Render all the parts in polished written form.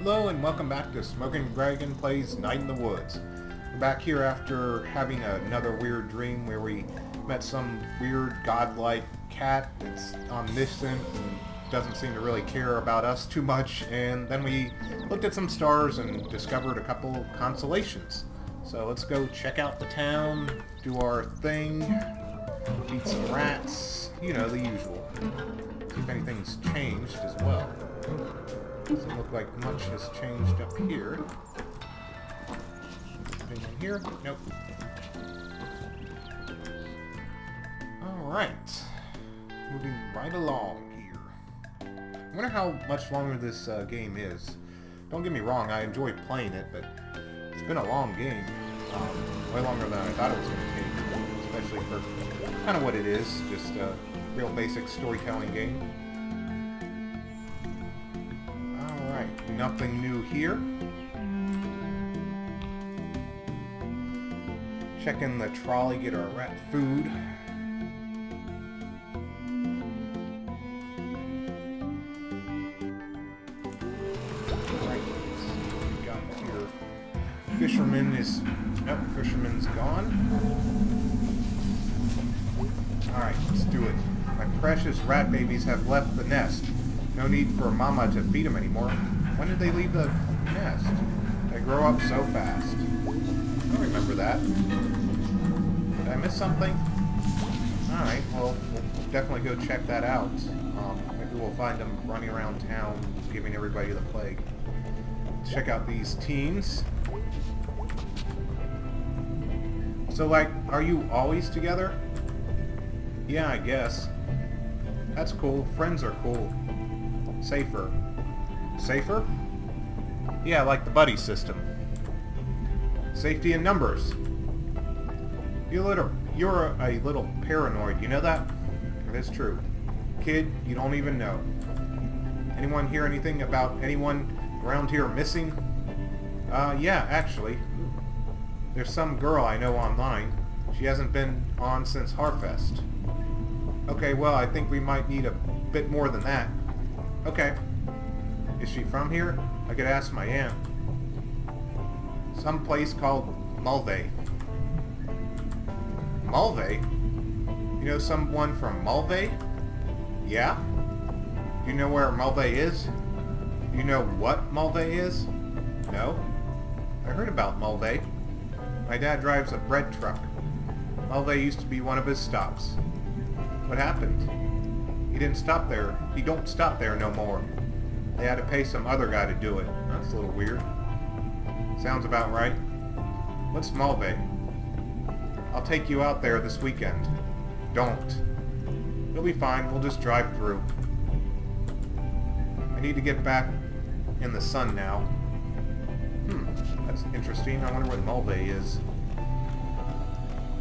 Hello and welcome back to Smoking Dragon Plays Night in the Woods. We're back here after having another weird dream where we met some weird godlike cat that's omniscient and doesn't seem to really care about us too much, and then we looked at some stars and discovered a couple constellations. So let's go check out the town, do our thing, beat some rats, you know, the usual. See if anything's changed as well. Doesn't look like much has changed up here. Anything in here? Nope. Alright. Moving right along here. I wonder how much longer this game is. Don't get me wrong, I enjoy playing it, but it's been a long game. Way longer than I thought it was going to take. Especially for kind of what it is. Just a real basic storytelling game. Nothing new here. Checking the trolley, get our rat food. Right, we got here. Fisherman is... Nope, fisherman's gone. Alright, let's do it. My precious rat babies have left the nest. No need for Mama to feed them anymore. When did they leave the nest? They grow up so fast. I don't remember that. Did I miss something? Alright, well, we'll definitely go check that out. Maybe we'll find them running around town, giving everybody the plague. Let's check out these teens. So, like, are you always together? Yeah, I guess. That's cool. Friends are cool. Safer. Safer? Yeah, like the buddy system. Safety in numbers. You're a little paranoid, you know that? It is true. Kid, you don't even know. Anyone hear anything about anyone around here missing? Yeah, actually. There's some girl I know online. She hasn't been on since Harfest. Okay, well, I think we might need a bit more than that. Okay. Is she from here? I could ask my aunt. Some place called Mulvey. Mulvey? You know someone from Mulvey? Yeah? Do you know where Mulvey is? Do you know what Mulvey is? No? I heard about Mulvey. My dad drives a bread truck. Mulvey used to be one of his stops. What happened? He didn't stop there. He don't stop there no more. They had to pay some other guy to do it. That's a little weird. Sounds about right. What's Mulvey? I'll take you out there this weekend. Don't. You'll be fine. We'll just drive through. I need to get back in the sun now. That's interesting. I wonder what Mulvey is.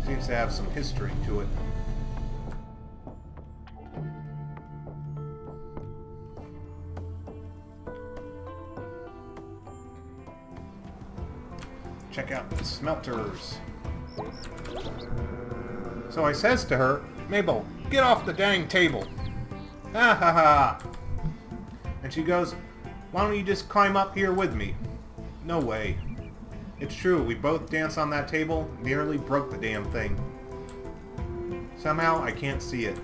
Seems to have some history to it. Check out the smelters. So I says to her, Mabel, get off the dang table. Ha ha ha. And she goes, why don't you just climb up here with me? No way. It's true, we both danced on that table, nearly broke the damn thing. Somehow I can't see it.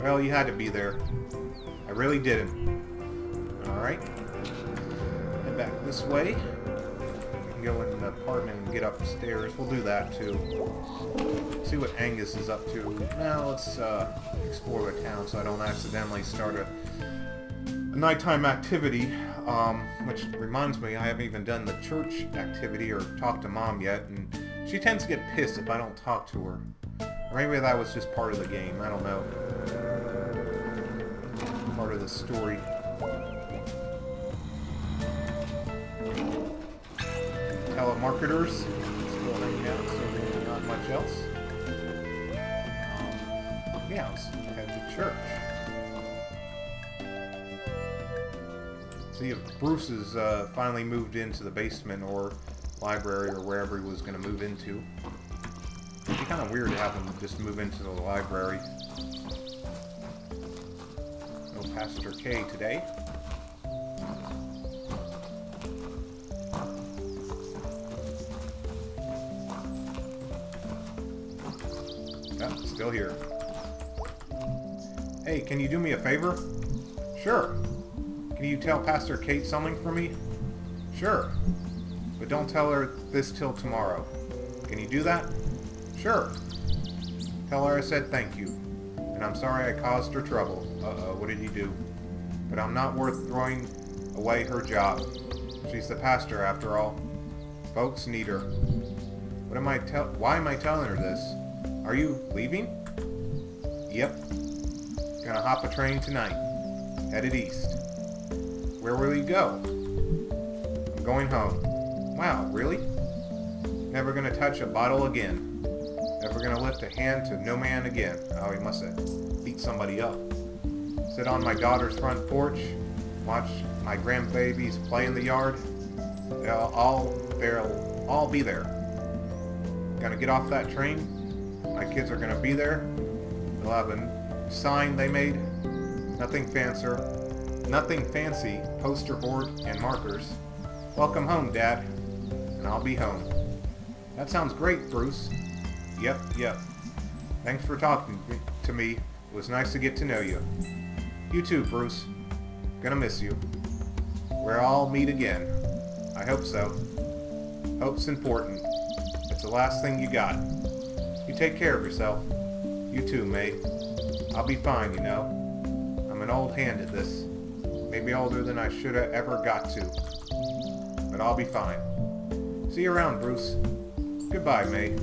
Well, you had to be there. I really didn't. Alright. Head back this way. Go in the apartment and get upstairs. We'll do that too. See what Angus is up to. Now let's explore the town so I don't accidentally start a nighttime activity. Which reminds me, I haven't even done the church activity or talked to Mom yet, and she tends to get pissed if I don't talk to her. Or maybe that was just part of the game. I don't know. Part of the story. Telemarketers still hanging out, so not much else. Yeah, let's head to church. See if Bruce has finally moved into the basement or library or wherever he was going to move into. It'd be kind of weird to have him just move into the library. No Pastor K today. still here. Hey, can you do me a favor? Sure. Can you tell Pastor Kate something for me? Sure. But don't tell her this till tomorrow. Can you do that? Sure. Tell her I said thank you. And I'm sorry I caused her trouble. Uh-oh, what did you do? But I'm not worth throwing away her job. She's the pastor after all. Folks need her. Why am I telling her this? Are you leaving? Yep. Gonna hop a train tonight. Headed east. Where will you go? I'm going home. Wow, really? Never gonna touch a bottle again. Never gonna lift a hand to no man again. Oh, he must have beat somebody up. Sit on my daughter's front porch. Watch my grandbabies play in the yard. They'll all be there. Gonna get off that train. My kids are gonna be there. They'll have a sign they made. Nothing fancy, poster board and markers. Welcome home, Dad. And I'll be home. That sounds great, Bruce. Yep. Thanks for talking to me. It was nice to get to know you. You too, Bruce. Gonna miss you. We'll all meet again. I hope so. Hope's important. It's the last thing you got. You take care of yourself. You too, May. I'll be fine, you know. I'm an old hand at this. Maybe older than I should have ever got to. But I'll be fine. See you around, Bruce. Goodbye, May.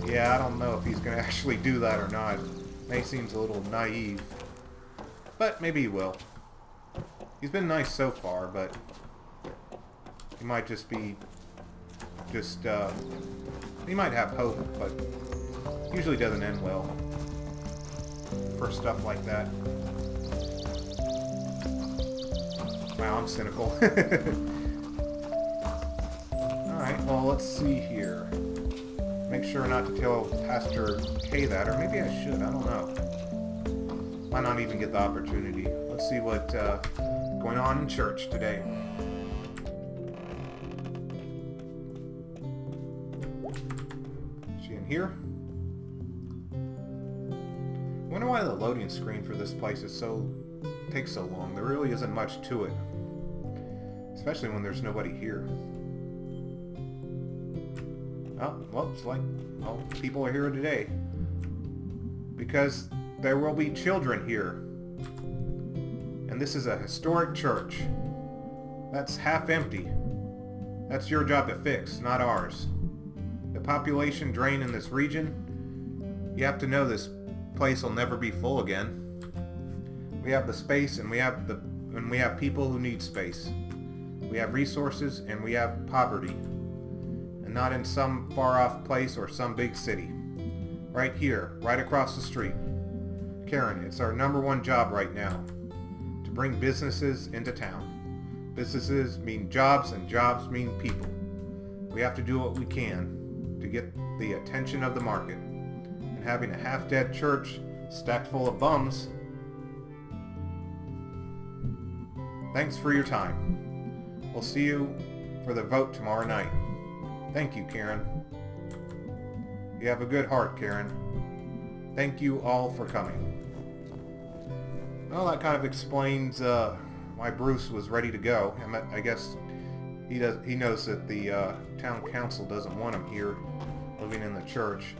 Yeah, I don't know if he's going to actually do that or not. May seems a little naive. But maybe he will. He's been nice so far, but he might just be... he might have hope, but usually doesn't end well for stuff like that. Wow, I'm cynical. Alright, well, let's see here. Make sure not to tell Pastor K that, or maybe I should, I don't know. Might not even get the opportunity. Let's see what's going on in church today. Is she in here? I wonder why the loading screen for this place takes so long. There really isn't much to it. Especially when there's nobody here. Oh, well, it's like, well, people are here today. Because there will be children here. And this is a historic church. That's half empty. That's your job to fix, not ours. The population drain in this region, you have to know this place will never be full again. We have the space and we have people who need space. We have resources and we have poverty. And not in some far-off place or some big city. Right here, right across the street. Karen, it's our #1 job right now. To bring businesses into town. Businesses mean jobs and jobs mean people. We have to do what we can to get the attention of the market. And having a half-dead church stacked full of bums. Thanks for your time. We'll see you for the vote tomorrow night. Thank you, Karen. You have a good heart, Karen. Thank you all for coming. Well, that kind of explains why Bruce was ready to go. I guess he knows that the town council doesn't want him here, living in the church.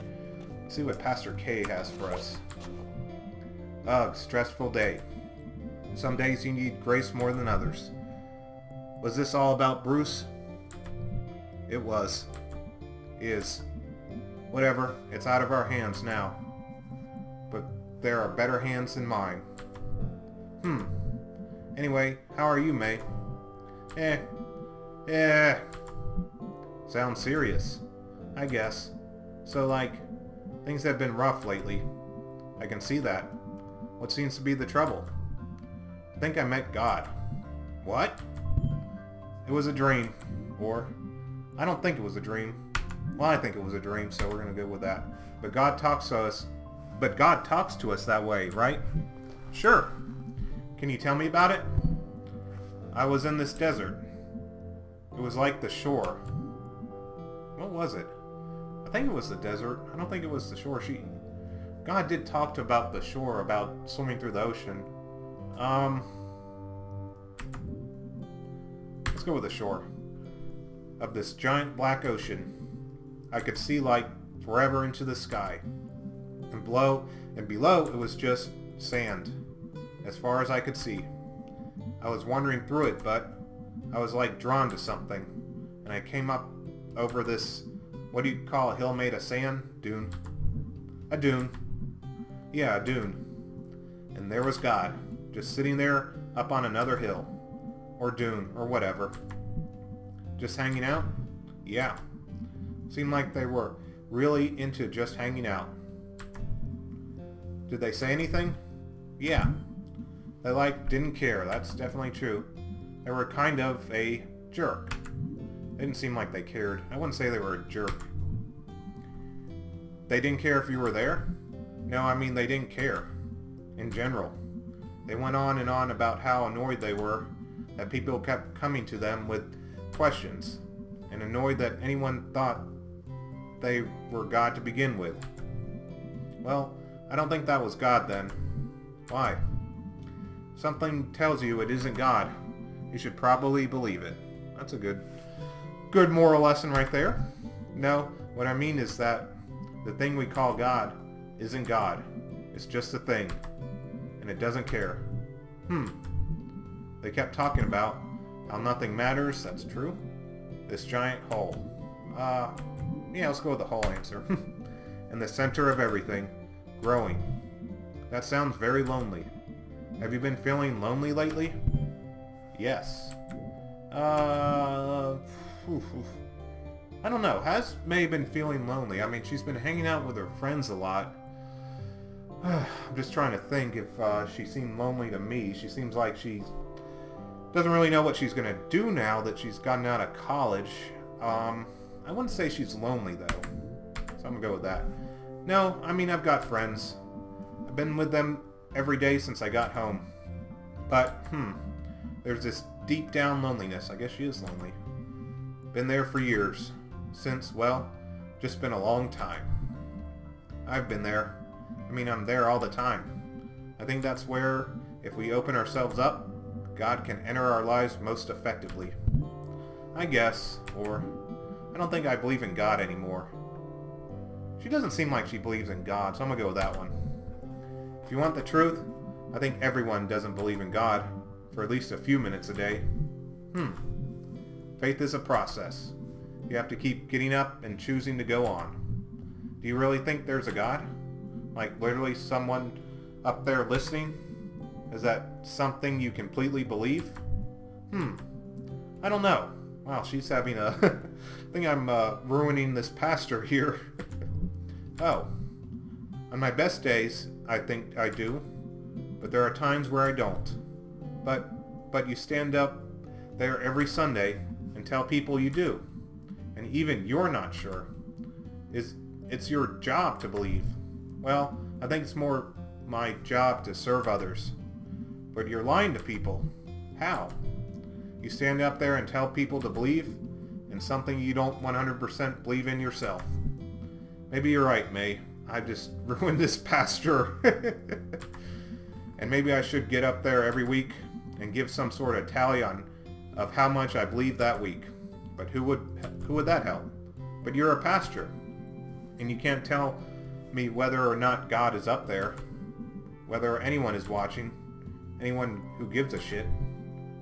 Let's see what Pastor K has for us. Ugh, stressful day. Some days you need grace more than others. Was this all about Bruce? It was. Is. Whatever, it's out of our hands now. But there are better hands than mine. Anyway, how are you, May? Sounds serious. I guess. So, like, things have been rough lately. I can see that. What seems to be the trouble? I think I met God. What? It was a dream. Or, I don't think it was a dream. Well, I think it was a dream, so we're going to go with that. But God talks to us that way, right? Sure. Can you tell me about it? I was in this desert. It was like the shore. What was it? I think it was the desert. I don't think it was the shore. God did talk about the shore, about swimming through the ocean. Let's go with the shore of this giant black ocean. I could see like forever into the sky. And below it was just sand, as far as I could see. I was wandering through it, but I was like drawn to something, and I came up over this, what do you call a hill made of sand? Dune. A dune. Yeah, a dune. And there was God, just sitting there up on another hill, or dune, or whatever. Just hanging out? Yeah. Seemed like they were really into just hanging out. Did they say anything? Yeah. They didn't care, that's definitely true. They were kind of a jerk. They didn't seem like they cared. I wouldn't say they were a jerk. They didn't care if you were there? No, I mean they didn't care. In general. They went on and on about how annoyed they were that people kept coming to them with questions, and annoyed that anyone thought they were God to begin with. Well, I don't think that was God then. Why? Something tells you it isn't God. You should probably believe it. That's a good moral lesson right there. No, what I mean is that the thing we call God isn't God. It's just a thing. And it doesn't care. They kept talking about how nothing matters. That's true. This giant hole. Yeah, let's go with the hole answer. In the center of everything. Growing. That sounds very lonely. Have you been feeling lonely lately? Yes. I don't know. Has May been feeling lonely? I mean, she's been hanging out with her friends a lot. I'm just trying to think if she seemed lonely to me. She seems like she doesn't really know what she's going to do now that she's gotten out of college. I wouldn't say she's lonely, though. So I'm going to go with that. No, I mean, I've got friends. I've been with them every day since I got home. But, there's this deep down loneliness. I guess she is lonely. Been there for years. Since, well, just been a long time. I've been there. I mean, I'm there all the time. I think that's where, if we open ourselves up, God can enter our lives most effectively. I guess, or I don't think I believe in God anymore. She doesn't seem like she believes in God, so I'm going to go with that one. If you want the truth, I think everyone doesn't believe in God for at least a few minutes a day. Faith is a process. You have to keep getting up and choosing to go on. Do you really think there's a God? Like literally someone up there listening? Is that something you completely believe? I don't know. Wow, she's having a... I think I'm ruining this pastor here. Oh. On my best days, I think I do. But there are times where I don't. But you stand up there every Sunday and tell people you do. And even you're not sure. It's your job to believe. Well, I think it's more my job to serve others. But you're lying to people. How? You stand up there and tell people to believe in something you don't 100% believe in yourself. Maybe you're right, May. I just ruined this pastor. And maybe I should get up there every week and give some sort of tally of how much I believe that week. But who would that help? But you're a pastor, and you can't tell me whether or not God is up there, whether anyone is watching, anyone who gives a shit.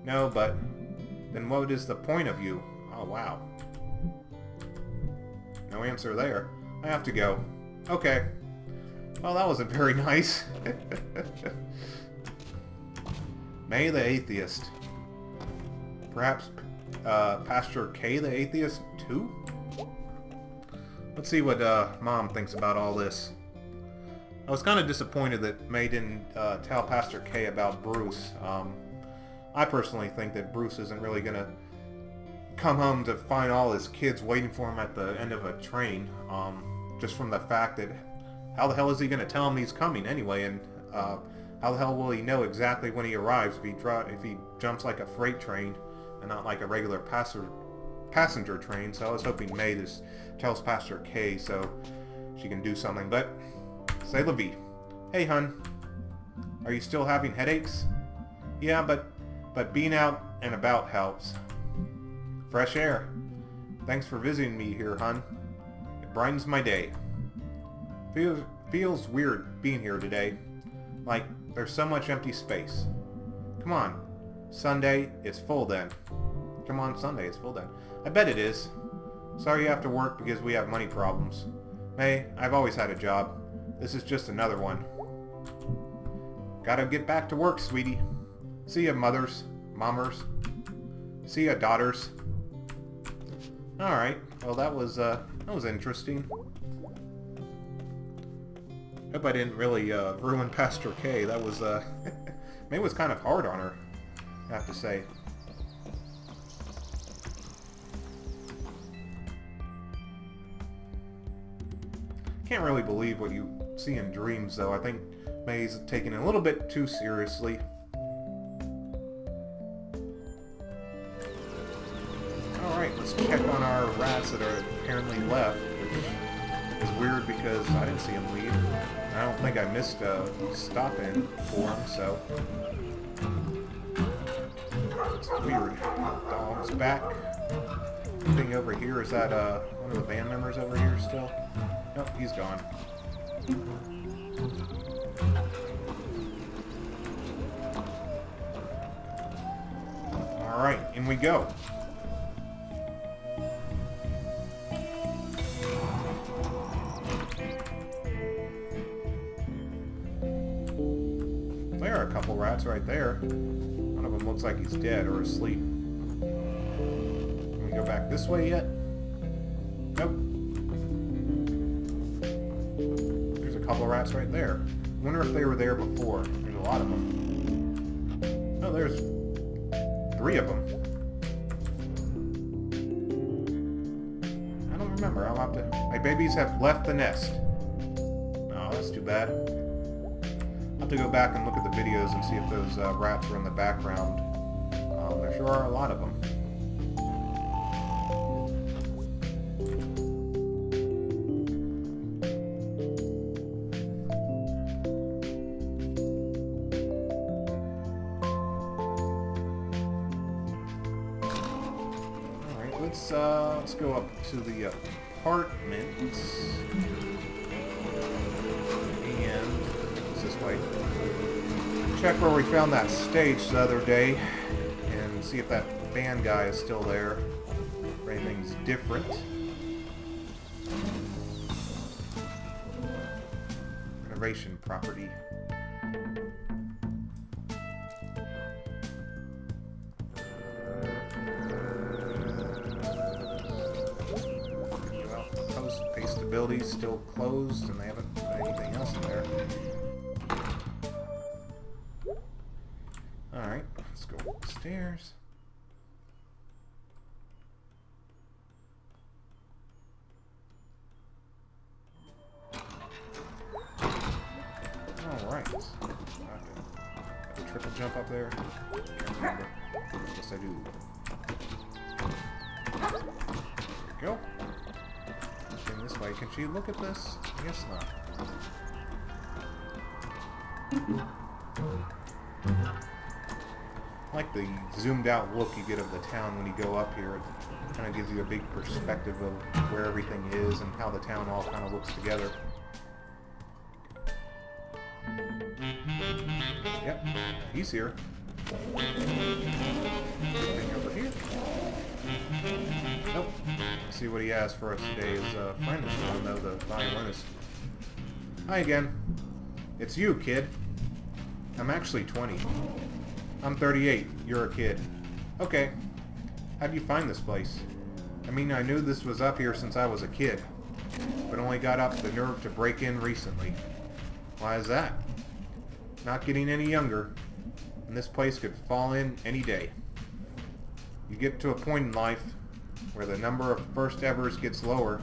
No, but then what is the point of you? Oh, wow. No answer there. I have to go. Okay. Well, that wasn't very nice. May the Atheist. Perhaps Pastor K the Atheist too? Let's see what Mom thinks about all this. I was kind of disappointed that May didn't tell Pastor K about Bruce. I personally think that Bruce isn't really going to come home to find all his kids waiting for him at the end of a train. Just from the fact that how the hell is he going to tell him he's coming anyway? And how the hell will he know exactly when he arrives if he jumps like a freight train and not like a regular passenger train? So I was hoping May just tells Pastor K so she can do something. But C'est la vie. Hey, hun. Are you still having headaches? Yeah, but being out and about helps. Fresh air. Thanks for visiting me here, hun. It brightens my day. Feels weird being here today. Like, there's so much empty space. Come on. Sunday, it's full then. Come on, Sunday, it's full then. I bet it is. Sorry you have to work because we have money problems. May, I've always had a job. This is just another one. Gotta get back to work, sweetie. See ya, mothers. Mommers. See ya, daughters. Alright, well that was interesting. Hope I didn't really ruin Pastor K. That was maybe it was kind of hard on her, I have to say. Can't really believe what you see in dreams, though. I think May's taking it a little bit too seriously. Alright, let's check on our rats that are apparently left, which is weird because I didn't see them leave. I don't think I missed a stop-in for them, so... It's weird. Dog's back. Anything over here? Is that one of the band members over here still? Nope, he's gone. Alright, in we go. There are a couple rats right there. One of them looks like he's dead or asleep. Can we go back this way yet? Nope. There's a couple rats right there. I wonder if they were there before. There's a lot of them. Oh, there's 3 of them. I don't remember. I'll have to... My babies have left the nest. Oh, that's too bad. I'll have to go back and look at the videos and see if those rats were in the background. There sure are a lot of them. Alright, let's go up to the apartments. And this way. Check where we found that stage the other day and see if that band guy is still there or anything's different. Renovation property. Well, post-pastability still closed and they haven't put anything else in there. Alright, let's go upstairs. Alright. Got the triple jump up there. Can't remember. Yes, I do. There we go. Looking this way. Can she look at this? I guess not. I like the zoomed out look you get of the town when you go up here. It kind of gives you a big perspective of where everything is and how the town all kind of looks together. Yep, he's here. Anything over here? Nope. Let's see what he has for us today. His friend is on, though, the violinist. Hi again. It's you, kid. I'm actually 20. I'm 38. You're a kid. Okay. How'd you find this place? I mean, I knew this was up here since I was a kid, but only got up the nerve to break in recently. Why is that? Not getting any younger, and this place could fall in any day. You get to a point in life where the number of first evers gets lower,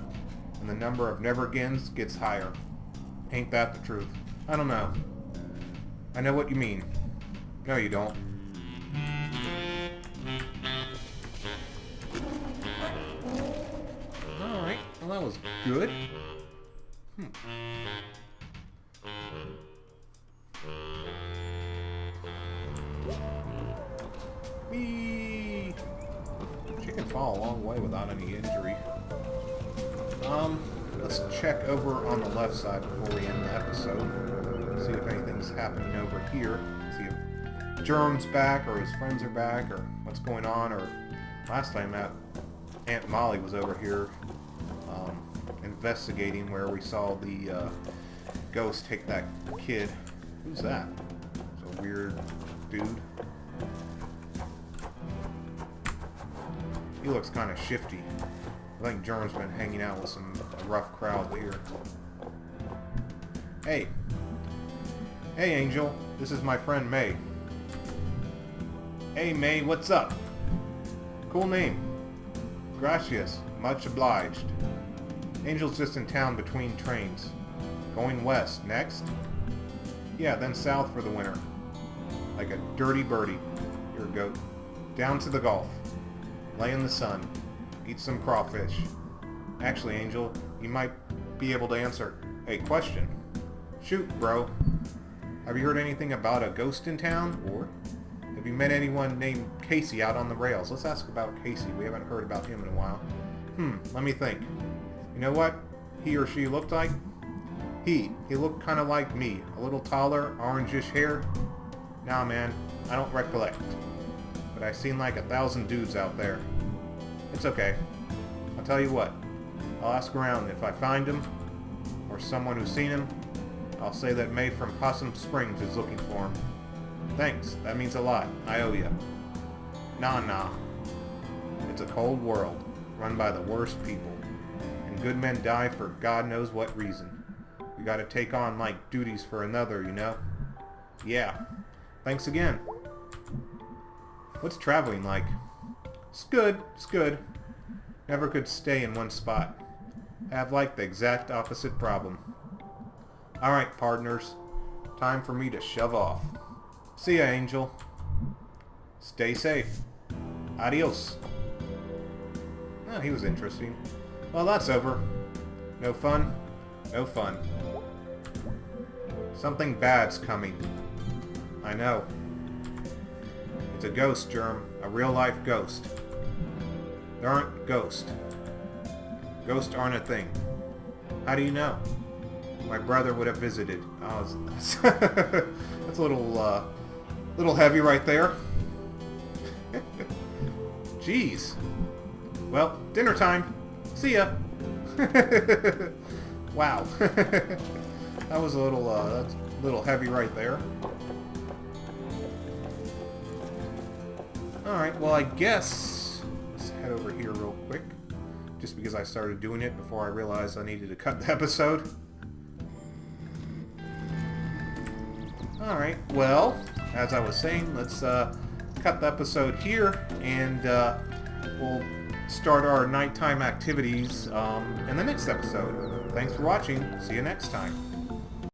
and the number of never agains gets higher. Ain't that the truth? I don't know. I know what you mean. No, you don't. Alright, well that was good. fall a long way without any injury. Let's check over on the left side before we end the episode. See if anything's happening over here. See if Germ's back, or his friends are back, or what's going on, or last time Aunt Molly was over here investigating where we saw the ghost take that kid. Who's that? It's a weird dude. He looks kind of shifty. I think Germ's been hanging out with a rough crowd here. Hey. Hey, Angel. This is my friend May. Hey, May, what's up? Cool name. Gracias. Much obliged. Angel's just in town between trains. Going west. Next? Yeah, then south for the winter. Like a dirty birdie. You're a goat. Down to the Gulf. Lay in the sun. Eat some crawfish. Actually, Angel, you might be able to answer a question. Shoot, bro. Have you heard anything about a ghost in town? Or have you met anyone named Casey out on the rails? Let's ask about Casey. We haven't heard about him in a while. Let me think. You know what he or she looked like? He looked kind of like me. A little taller, orangish hair. Nah, man, I don't recollect. But I seen like 1,000 dudes out there. It's okay. I'll tell you what. I'll ask around. If I find him, or someone who's seen him, I'll say that May from Possum Springs is looking for him. Thanks. That means a lot. I owe you. Nah. It's a cold world, run by the worst people. And good men die for God knows what reason. We gotta take on, like, duties for another, you know? Yeah. Thanks again. What's traveling like? It's good. Never could stay in one spot. Have, like, the exact opposite problem. Alright, partners. Time for me to shove off. See ya, Angel. Stay safe. Adios. Oh, he was interesting. Well, that's over. No fun? No fun. Something bad's coming. I know. It's a ghost, Germ. A real-life ghost. There aren't ghosts. Ghosts aren't a thing. How do you know? My brother would have visited. Oh, that's a little heavy right there. Jeez. Well, dinner time. See ya. Wow. That was that's a little heavy right there. Alright, well, I guess let's head over here real quick. Just because I started doing it before I realized I needed to cut the episode. Alright, well, as I was saying, let's cut the episode here, and we'll start our nighttime activities in the next episode. Thanks for watching. See you next time.